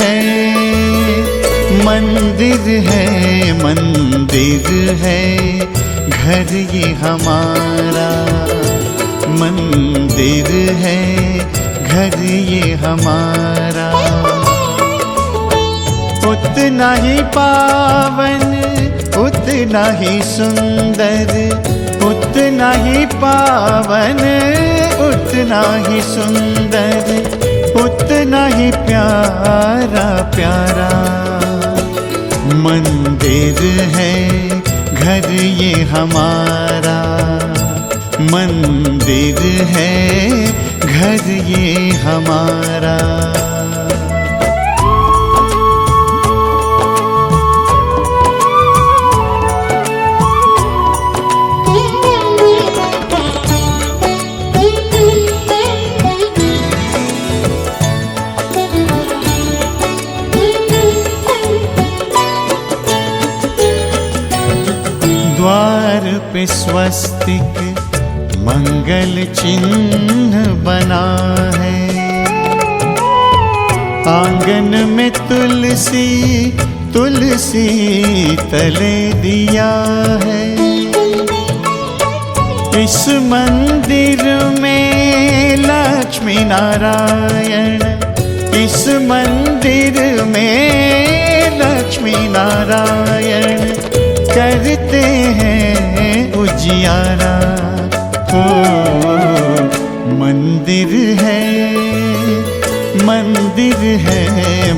है, मंदिर है, मंदिर है घर ये हमारा। मंदिर है घर ये हमारा। उतना ही पावन, उतना ही सुंदर, उतना ही पावन, उतना ही सुंदर, उतना ही प्यारा प्यारा। मंदिर है घर ये हमारा। मंदिर है घर ये हमारा। द्वार पे स्वस्तिक मंगल चिन्ह बना है। आंगन में तुलसी, तुलसी तले दिया है। इस मंदिर में लक्ष्मी नारायण, इस मंदिर में लक्ष्मी नारायण करते हैं उजियारा। ओ मंदिर है, मंदिर है,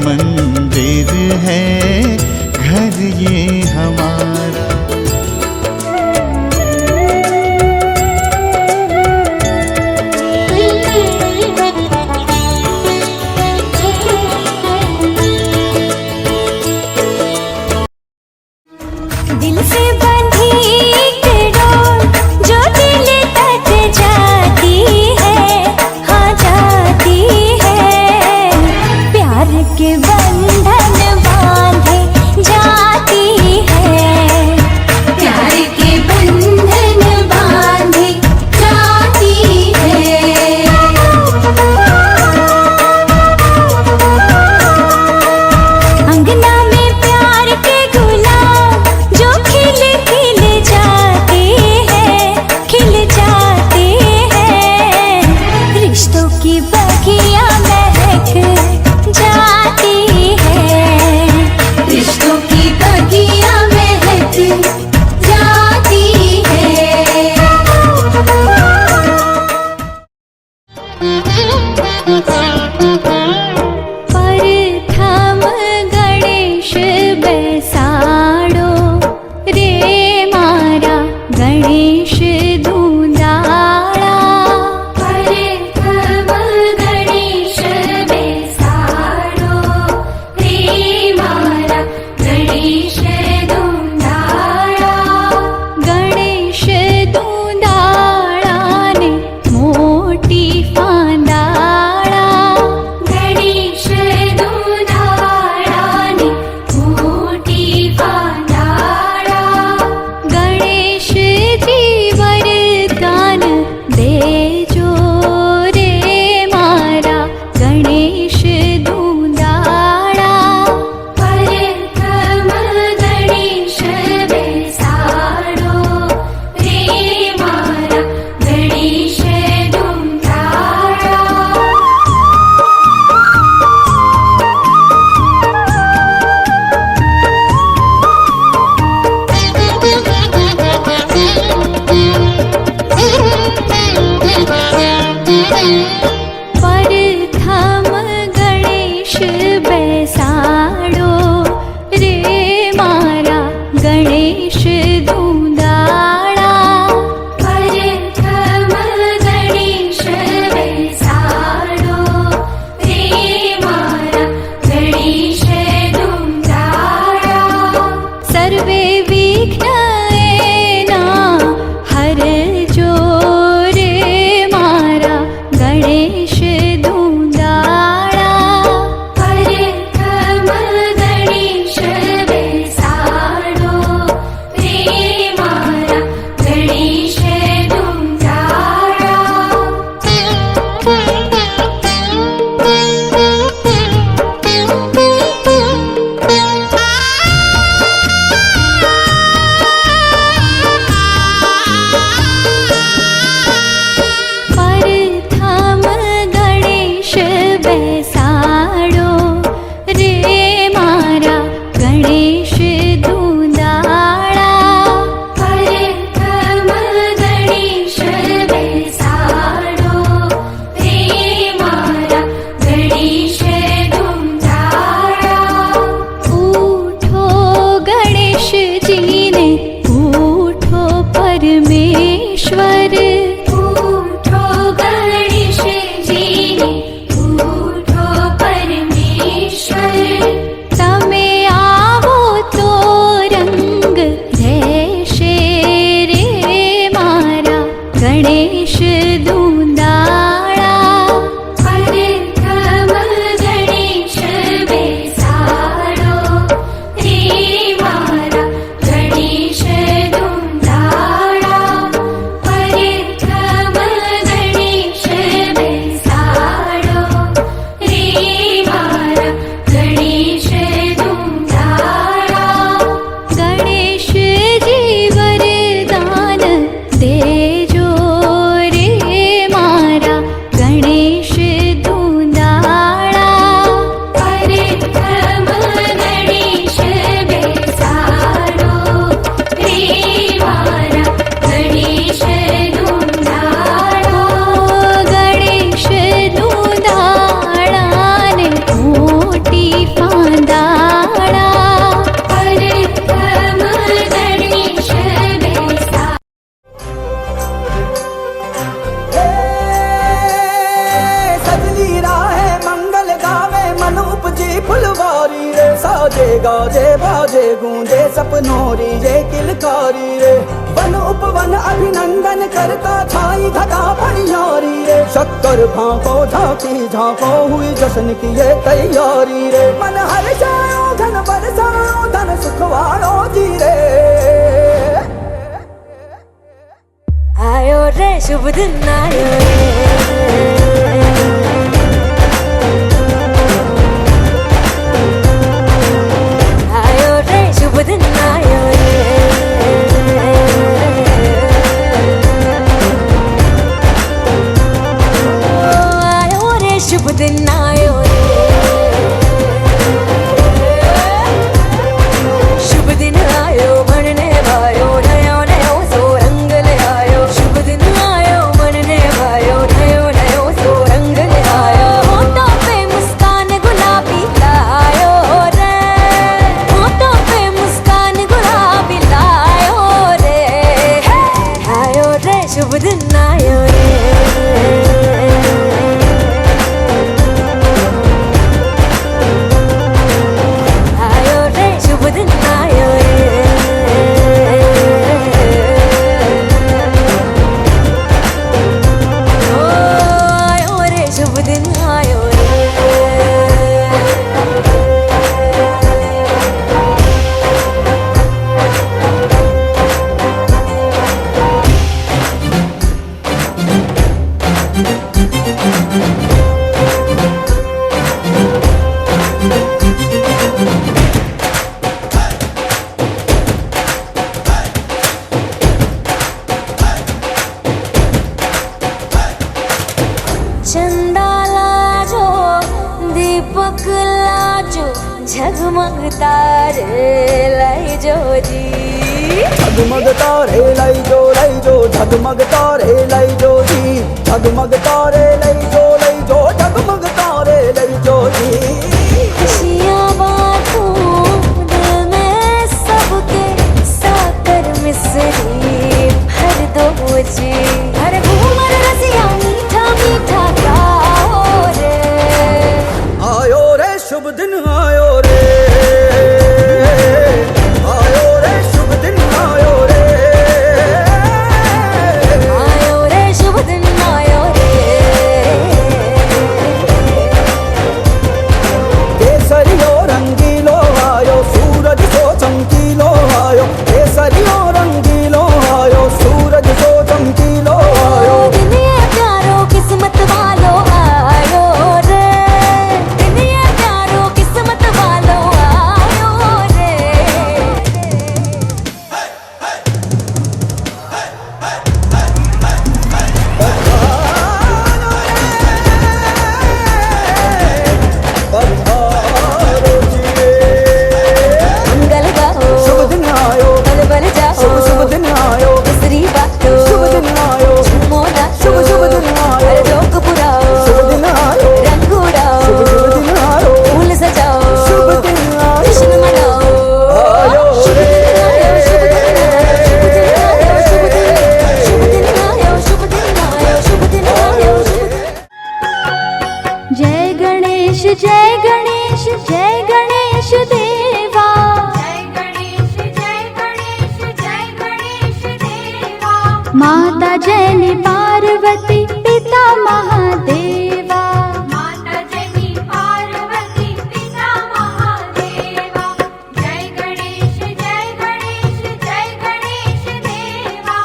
मंदिर है घर ये हमारा। दिल से बंधी एक डोर जो दिल तक जाती है, हाँ जाती है। प्यार के बंधन बांधे जाती है, प्यार के बंधन बांधे जाती है। अंगना में प्यार के गुलाब जो खिल खिल जाते हैं, खिल जाते हैं। रिश्तों की बगिया महक जाती है, रिश्तों की बगिया महक जाती है। प्रथम गणेश बैसाड़ो रे मारा गणेश धूंधाड़ा। प्रथम गणेश बैसाड़ो रे मारा गणेश धूंधाड़ा। गणेश धूंधाड़ा ने मोटी फांदाड़ा। गणेश धूंधाड़ा ने मोटी फांदाड़ा। गणेश जी वरदान देजो रे मारा गणेश धूंधाड़ा। प्रथम गणेश बैसाड़ो रे मारा गणेश धूंधाड़ा। प्रथम गणेश बैसाड़ो रे मारा गणेश धूंधाड़ा। प्रथम गणेश बैसाड़ो रे मारा गणेश धूंधाड़ा। सर्वे विघ्न एना हर जो रे मारा गणेश धूंधाड़ा। प्रथम बाजे गाजे बाजे गूंजे सपनों री ये किलकारी रे। वन उपवन अभिनंदन करता छाई घटा भरियारी रे। शक्कर भांको झांकी झांको हुई जश्न की ये तैयारी रे। मन हर जाओ धन बरसाओ धन सुखवाड़ो जी रे। आयो रे शुभ दिन आयो रे। शुभ दिन आयो रे शुभ दिन आयो शुभ दिन आयो बनने भायो नयो नयो सो रंग ले आयो। शुभ दिन आयो बनने भायो नयो नयो सो रंग ले आयो। होठों पे मुस्कान गुलाबी लायो रे। होठों पे मुस्कान गुलाबी लायो रे। आयो रे शुभ दिन आयो रे। आयो रे शुभ दिन आयो रे। ओ आयो रे शुभ दिन आयो रे। चंदा लाजो दीपक लाजो झगमग तारे लाई जो जी। झगमग तारे लाई जो झगमग तारे लाई जो जी। झगमग तारे लाई जो झगमग तारे लाई जो जी। खुशियाँ बांटूं दिल में सबके साकर मिसरी भर दो जी। हर घूमर रसिया मीठा मीठा गाओ रे। आयो रे शुभ दिन आयो रे। आयो रे शुभ दिन आयो रे। आयो रे शुभ दिन आयो रे। केसरियो रंगीलो आयो सूरज सो चमकीलो आयो। केसरियो रंगीलो आयो सूरज सो चमकीलो आयो। दुनिया प्यारो किस्मत वालो आयो रे। दुनिया प्यारो किस्मत वालो आयो रे। पधारो जी। मंगल गाओ शुभ दिन आयो बल बल जाओ शुभ दिन आयो। दूसरी बातो शुभ दिन आयो झूमो नाचो शुभ दिन आयो। हर जोक पुराओ शुभ दिन आयो रंग उड़ाओ शुभ दिन आयो। फूल सजाओ शुभ दिन आयो जश्न मनाओ। आयो शुभ रे। दिन आयो शुभ दिन आयो शुभ दिन आयो शुभ दिन आयो शुभ दिन आयो शुभ दिन। जय गणेश जय गणेश जय गणेश देवा। जय गणेश जय गणेश जय गणेश देवा। माता जैनी पार्वती पिता महादेवा। माता जैनी पार्वती पिता महादेवा। जय गणेश जय गणेश जय गणेश देवा।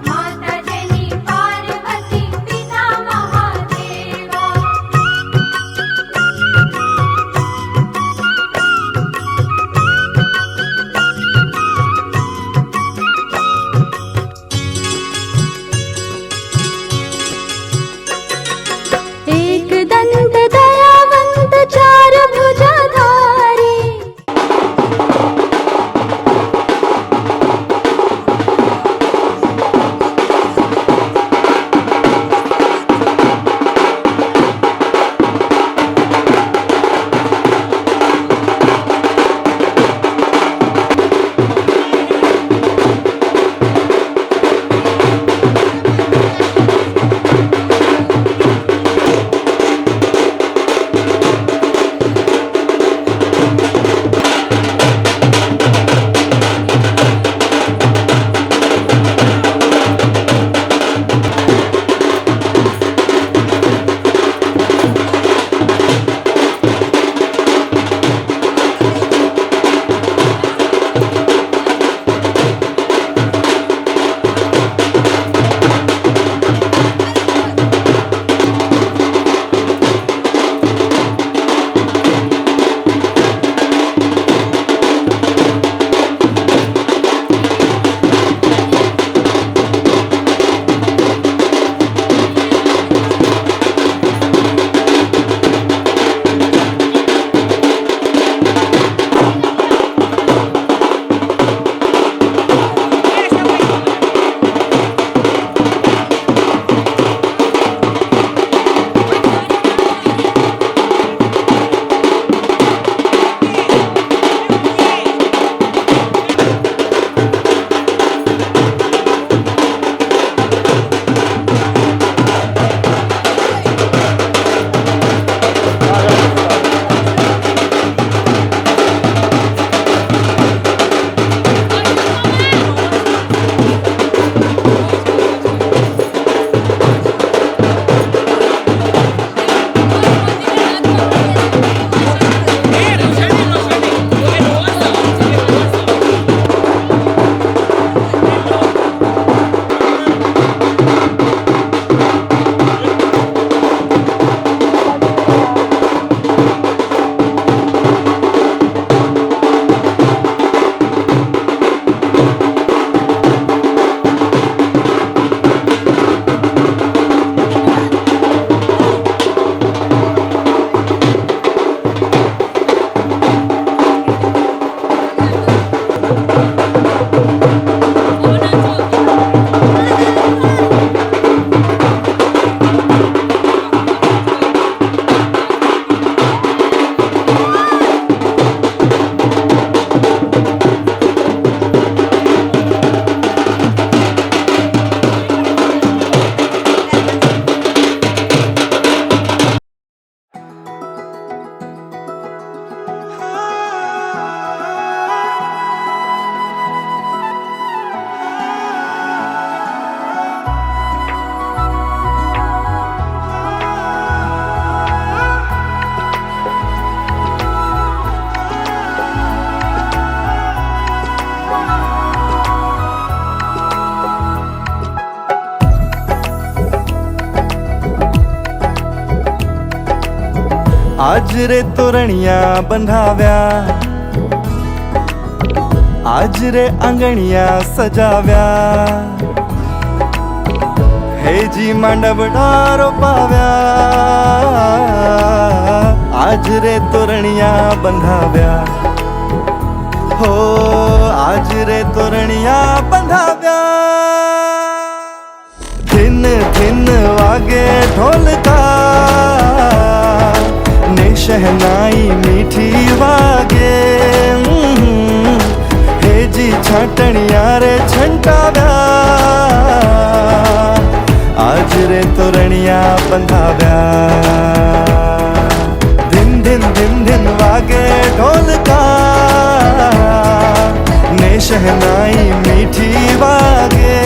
माता जैनी पार्वती पिता महादेवा। आज रे तोरणिया बंधाव्या, आज रे आंगणिया सजाव्या, हेजी मांडवडा रोपाव्या, आज रे तोरणिया बंधाव्या, हो आज रे तोरणिया बंधाव्या। दिन दिन वागे ढोलका ने शहनाई मीठी वागे, हेजी छाटणिया रे छंटाव्या, आज रे तोरणिया बंधाव्या। दिन दिन दिन दिन वागे ढोलका ने शहनाई मीठी वागे,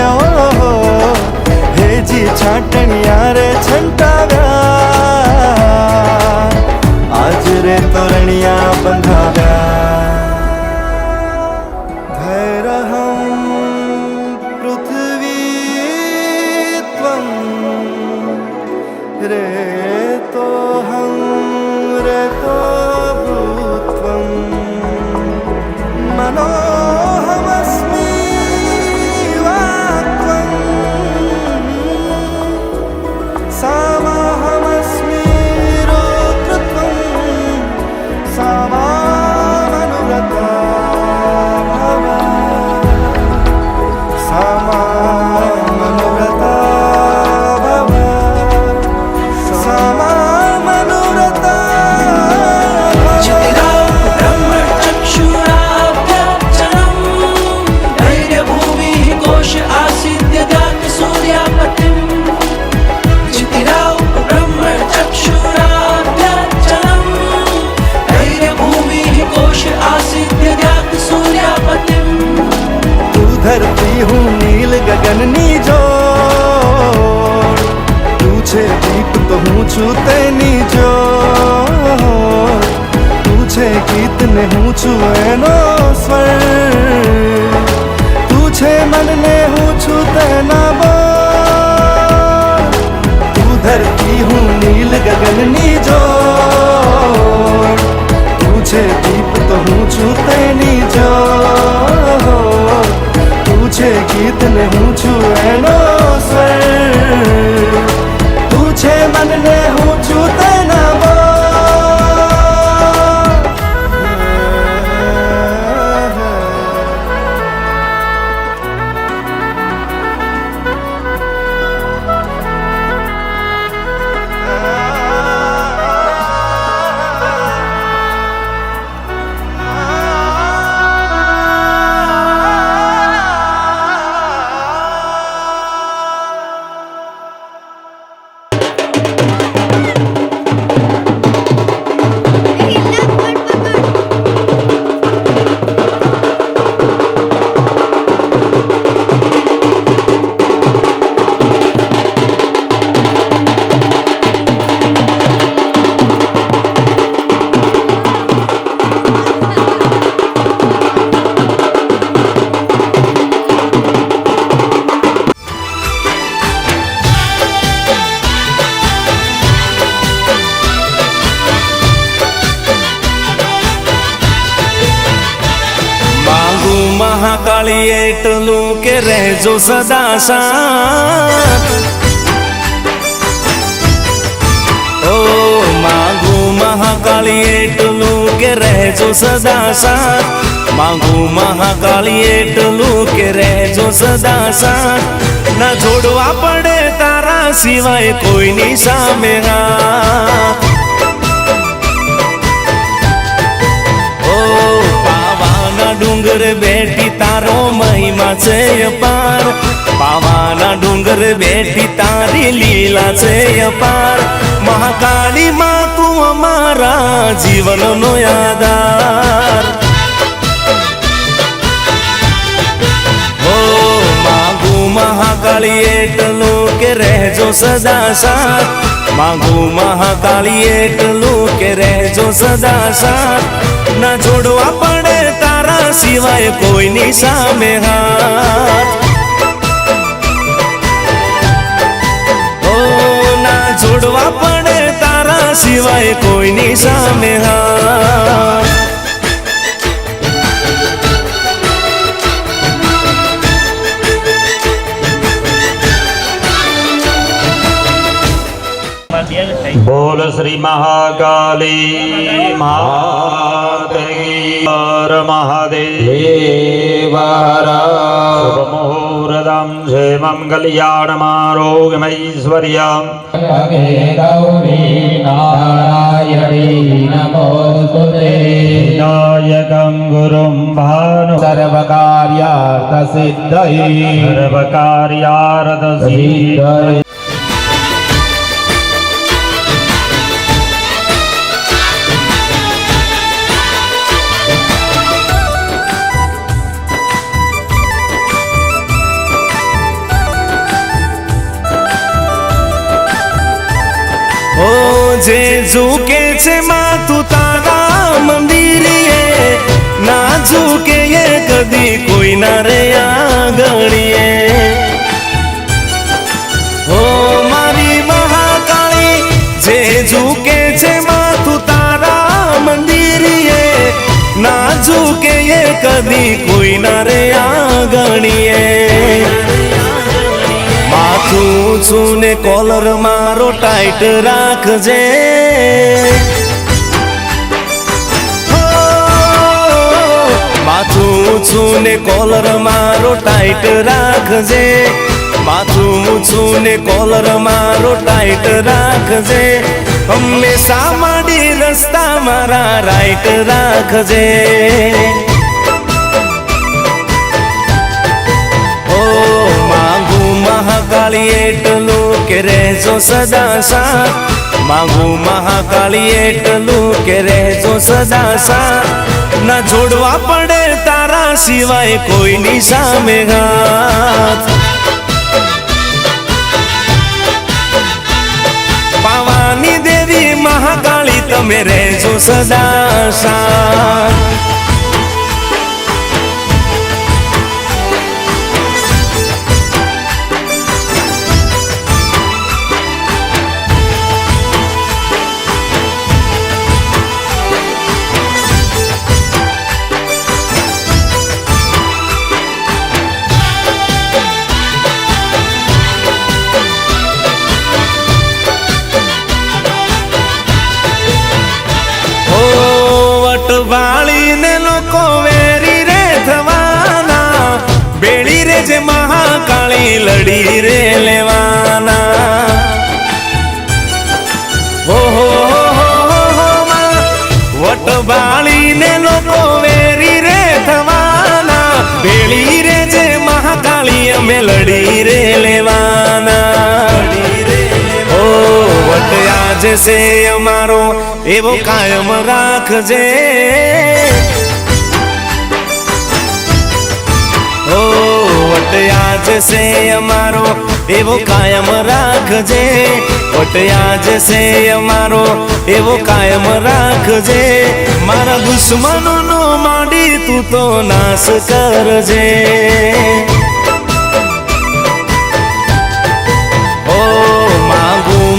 ओ हेजी छाटणिया रे छंटाव्या, आज रे तोरणिया बंधाव्या। धैर्यहं पृथ्वी त्वं रेतोऽहं रेतो भूत्वं, मनोऽहमस्मि वाक्त्वं, सामाहमस्मि रुद्रत्वं, सा मामनुव्रता भव, सा मामनुव्रता भव, सा मामनुव्रता भव। ब्रह्मचक्षुराभ्यर्चनम् धैर्यभूमिः कोश आसीद्य दात सूर्यापतिम्। चितिराव ब्रह्मचक्षुराभ्यर्चनम् धैर्यभूमिः कोश आसीद्य दात सूर्यापतिम्। तू धरती हूँ नील गगन नीजो, तू छे दीप तो हूँ छू तेनी जो, तू छे गीत ने हूँ छू एनो स्वर, तू छे मन ने हूँ छू तेना बोल। तू धरती हूँ नील गगन नीजो, तू छे दीप तो हूँ छू तेनी जो, तुझे गीत ने हूँ छू एनो स्वर, तुझे मन ने हूँ छू तेना बोल। महाकाली એટલું કે રહેજો સદા સાથ, ઓ માંગુ મહાકાલી એટલું કે રહેજો સદા સાથ, માંગુ મહાકાલી એટલું કે રહેજો સદા સાથ। ના જોડવા પડે તારા સિવાય કોઈની સામે હાથ, ડુંગર બેઠી તારો મહિમા છે અપાર, પાવાના ડુંગર બેઠી તારી લીલા છે અપાર। મહાકાળી માં તું અમારા જીવનનો આધાર, ઓ માગુ મહાકાળી એટલું કે રહેજો સદા સાથ, માગુ મહાકાળી એટલું કે રહેજો સદા સાથ। ના જોડવા પડે તારા સિવાય કોઈની સામે હાથ, ઓ ના જોડવા પડે તારા સિવાય કોઈની સામે હાથ. बोल श्री महाकाली मात की हर महादेव हर शुभ मुहूर्तम क्षेमं कल्याणमारोग्यमैश्वर्यम् नायकं गुरुं भानु सर्वकार्यार्थसिद्धये ઓ જે ઝૂકે છે માથું તારા મંદિરીએ, ના ઝૂકે એ કદી કોઈ ના રે આંગણીએ. ઓ મારી મહાકાળી, જે ઝૂકે છે માથું તારા મંદિરીએ, ના ઝૂકે એ કદી કોઈ ના રે આંગણીએ. માથું ઊંચું ને કોલર મારો ટાઈટ રાખજે, માથું ઊંચું ને કોલર મારો ટાઈટ રાખજે, માથું ઊંચું ને કોલર મારો ટાઈટ રાખજે. હંમેશા માડી રસ્તા મારા રાઈટ રાખજે. મહાકાળી એટલું કે રહેજો સદા સાથ, માંગુ મહાકાળી એટલું કે રહેજો સદા સાથ. ના જોડવા પડે તારા સિવાય કોઈની સામે હાથ. પાવાની દેવી મહાકાળી તમે રહેજો સદા સાથ. વાળીને લોકો વેરી રે થવાના, બેડી રે જે મહાકાળી લડી રે લેવાના. ઓહો વટ વાળીને લોકો વેરી રે થવાના, બેડી રે જે મહાકાળી અમે લડી રે લેવાના. ઓ વટ આજે છે અમારો એવો કાયમ રાખજે. ઓ વટ આજ છે અમારો એવો કાયમ રાખજે, વટ આજ છે અમારો એવો કાયમ રાખજે. મારા દુશ્મનોનો માંડી તું તો નાશ કરજે.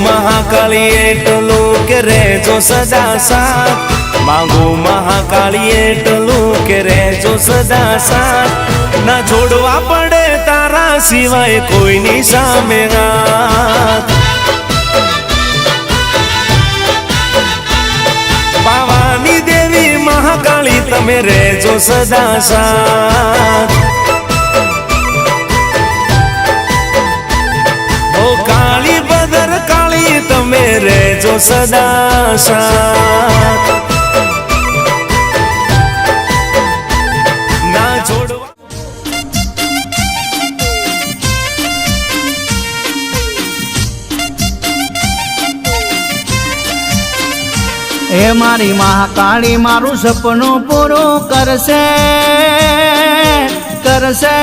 મહાકાળી એટલું કે રહેજો સદા સાથ, માંગુ મહાકાળી એટલું કે રહેજો સદા સાથ. ના જોડવા પડે તારા સિવાય કોઈની સામે હાથ. પાવાની દેવી મહાકાળી તમે રહેજો સદા સાથ. ઓ કાળી બદર કાળી તમે રહેજો સદા સાથ. ના જોડવા હે મારી મહાકાળી મારું સપનું પૂરું કરશે કરશે.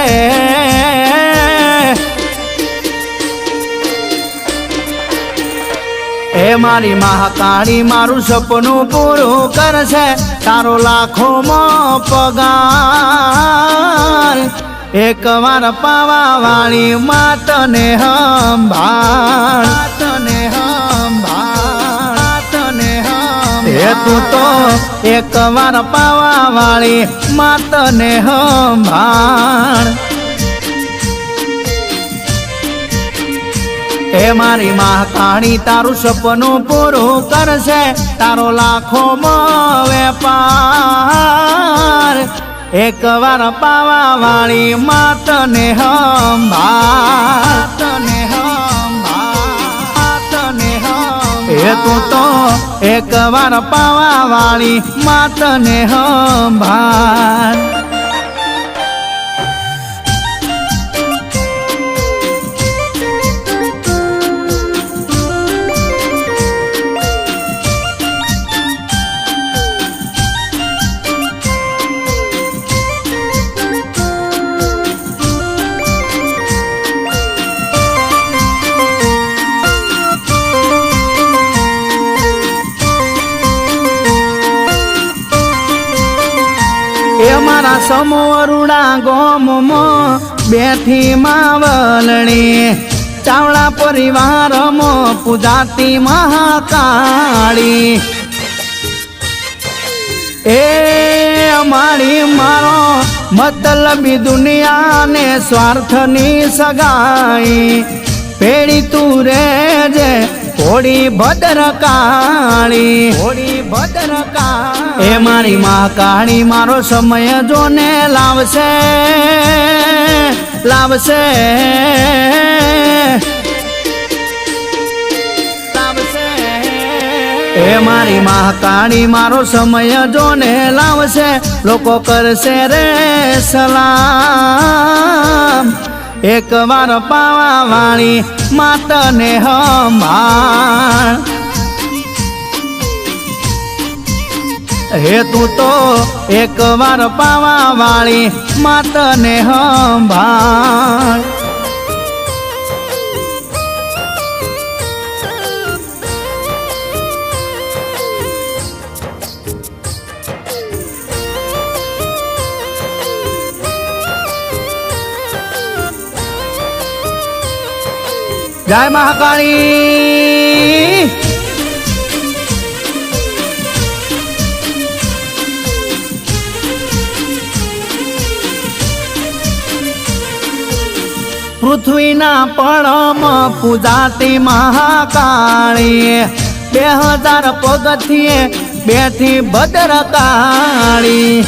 હે મારી મહાકાળી મારું સપનું પૂરું કરશે, તારો લાખોમાં પગાર. એકવાર પાવા વાળી માતને સંભાળ, તને સંભાળ, તને હે તું તો એક વાર પાવા વાળી માતને સંભાળ હે મારી મહાકાળી તારું સપનું પૂરું કરશે તારો લાખોમાં વેપાર એક વાર પાવા વાળી માતને સંભાળ એ તું તો એક વાર પાવા વાળી માતને સંભાળ એ મારા સમોરુડા ગોમમાં બેઠી માવલણી ચાવડા પરિવારમાં પૂજાતી મહાકાળી એ અમારી મારો મતલબી દુનિયાને સ્વાર્થની સગાઈ પેડી તું રેજે હોળી ભદ્રકાળી એ મારી મહાકાળી મારો સમય જોને લાવશે એ મારી મહાકાળી મારો સમય જોને લાવશે લોકો કરશે રે સલામ એક વાર પાવા વાળી માતને સંભાળ હે તું તો એક વાર પાવા વાળી માતને સંભાળ જય મહાકાળી પૃથ્વીના પડમ પૂજાતી મહાકાળી 2000 પગથિયે બેઠી ભદ્રકાળી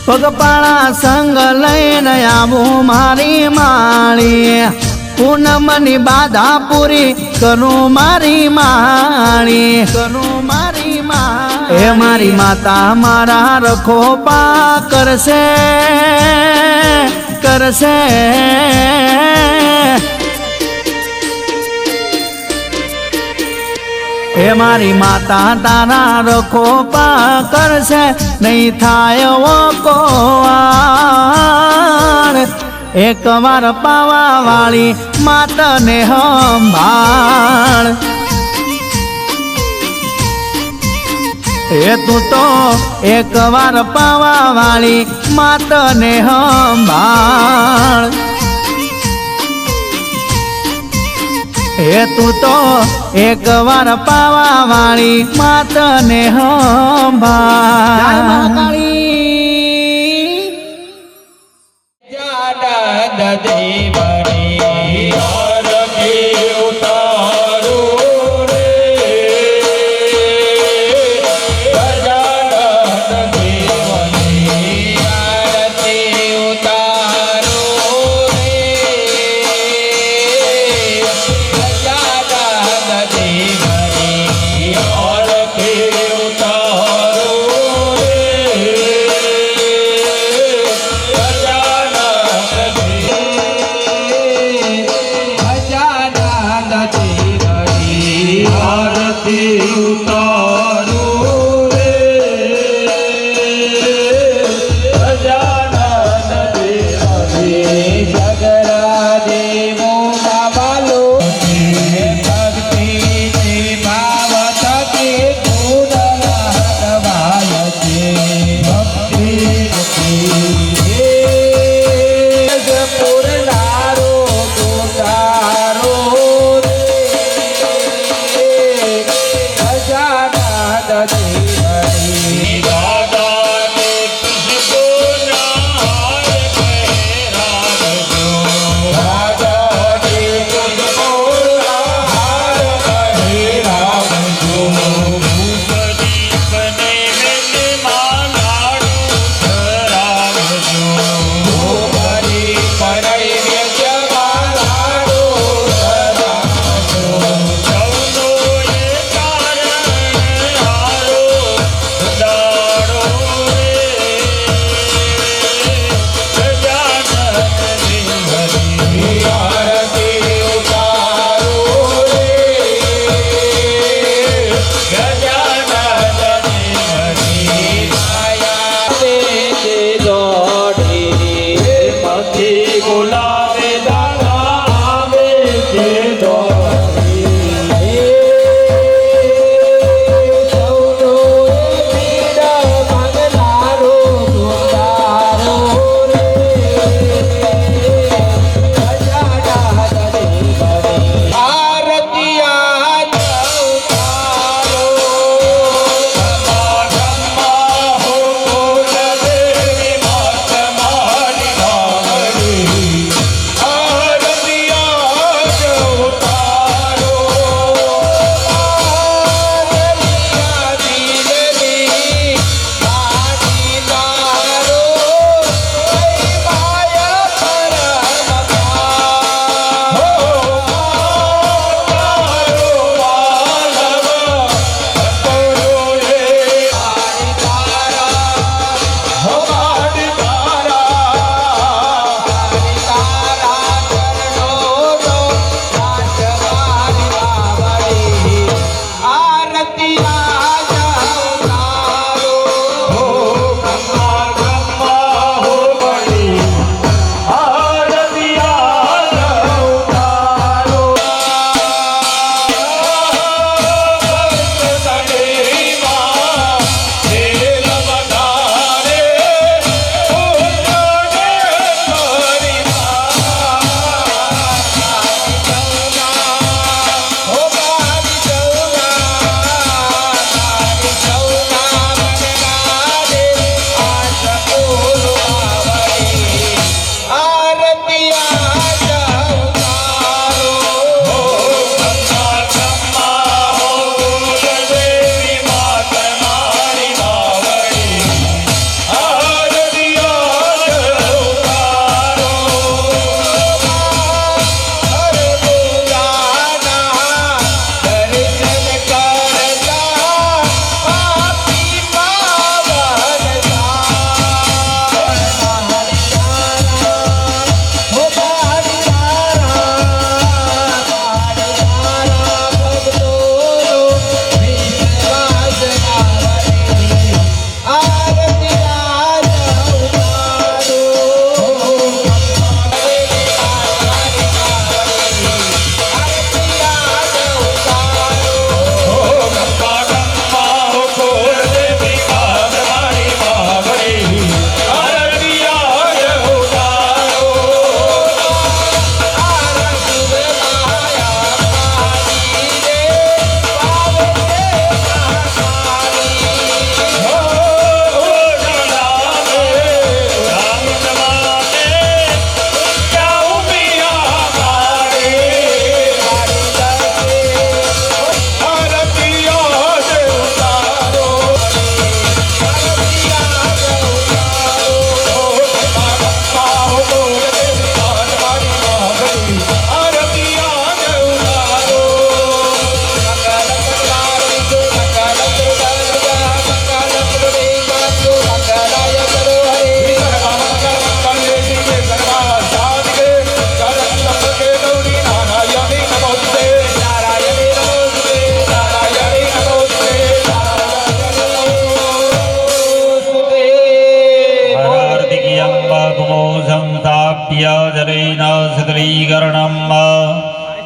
પગપાળા સંગ લઈને આવું મારી માળી પૂનમની બાધા પૂરી કરું મારી માળી એ મારી માતા મારા રખો પા કરશે હે મારી માતા તારા રખો પા કરશે નહીં થાય કોવાળ એક વાર પાવા વાળી માતને સંભાળ હે તું તો એક વાર પાવા વાળી માતને સંભાળ હે તું તો એક વાર પાવા વાળી માતને સંભાળ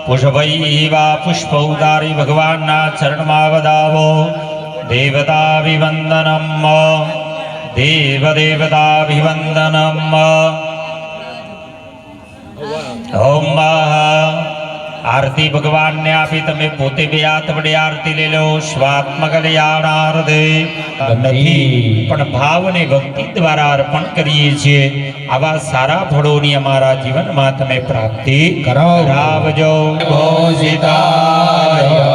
પુષ્પૈ વા પુષ્પૌદારી ભગવાનના ચરણમાં વધાવો દેવતાભિવંદનમ દેવદેવતાભિવંદનમ ઓમ આરતી ભગવાનને આપી તમે પોતે બે હાથ વડે આરતી લઈ લો. સ્વાત્મ કલ્યાણાર્થે નથી પણ ભાવ અને ભક્તિ દ્વારા અર્પણ કરીએ છીએ. આવા સારા ફળોની અમારા જીવનમાં તમે પ્રાપ્તિ કરાવજો. ભોજિતાય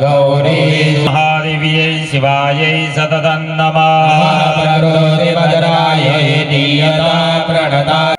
ગૌરી મહાદેવીય શિવાય સતતં નમઃ. પ્રણતા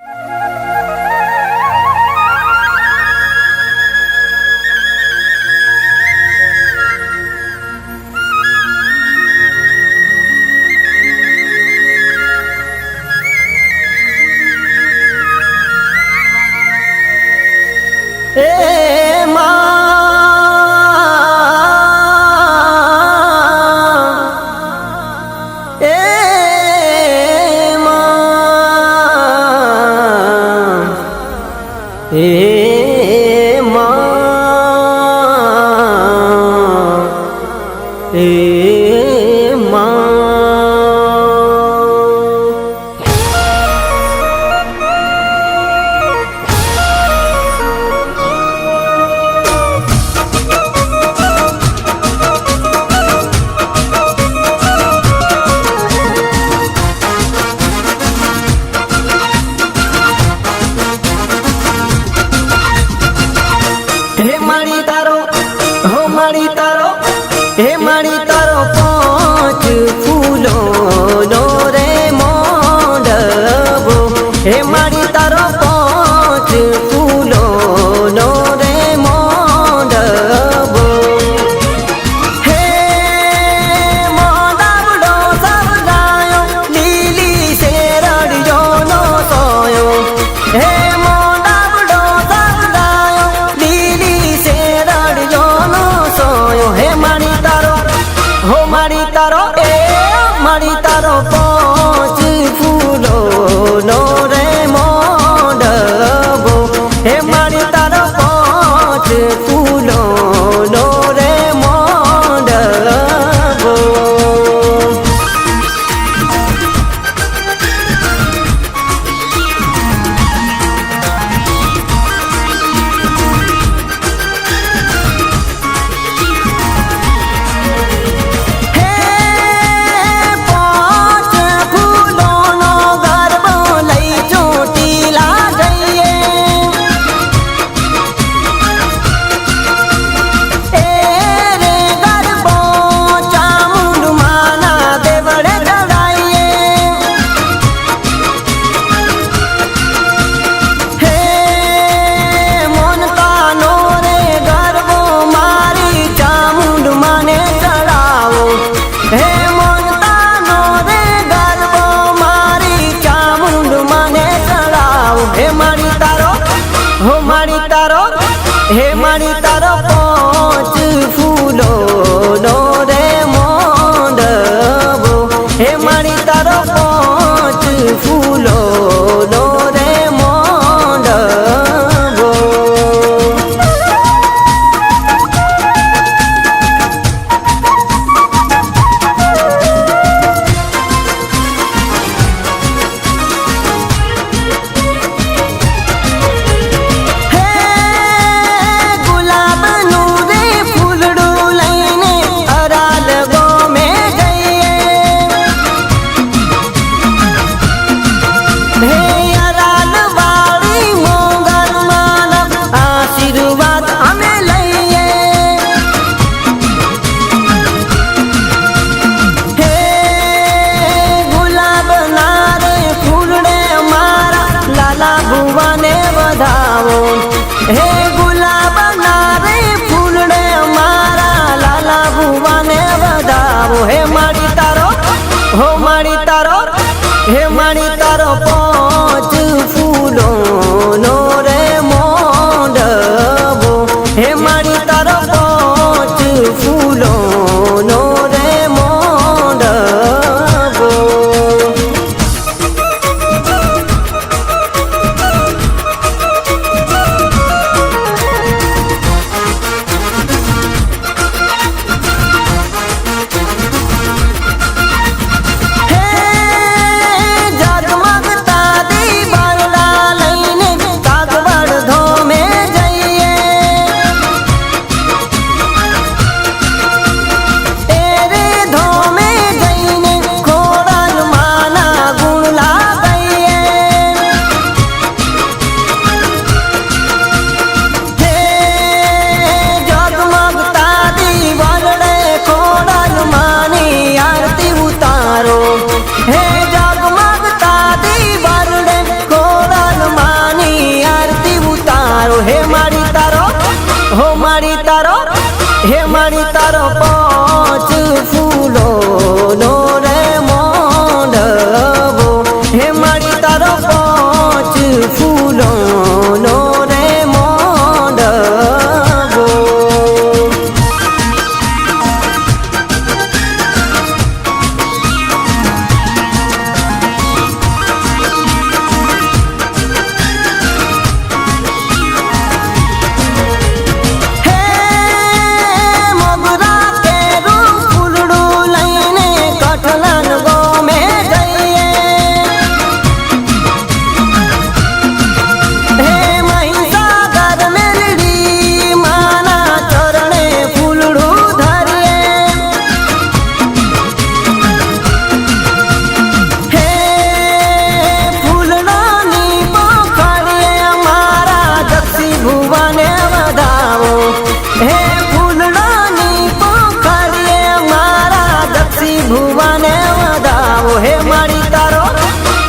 ભુવાને વધાવો હે મારી તારો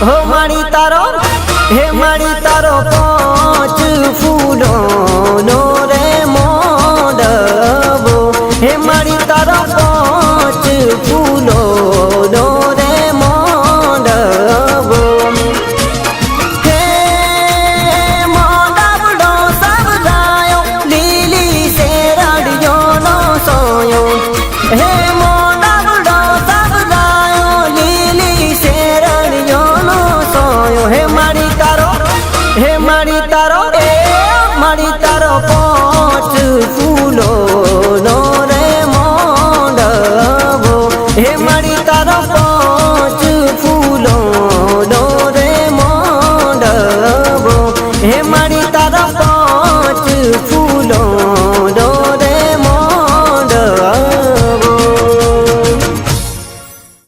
હો મારી તારો હે મારી તારો પાંચ ફૂલો નો રે મોડવો હે મારી તારો પાંચ ફૂલો નો રે મોડવો હે મોડવડો સવરાયો લીલી શેરડીયો નો સોયો હે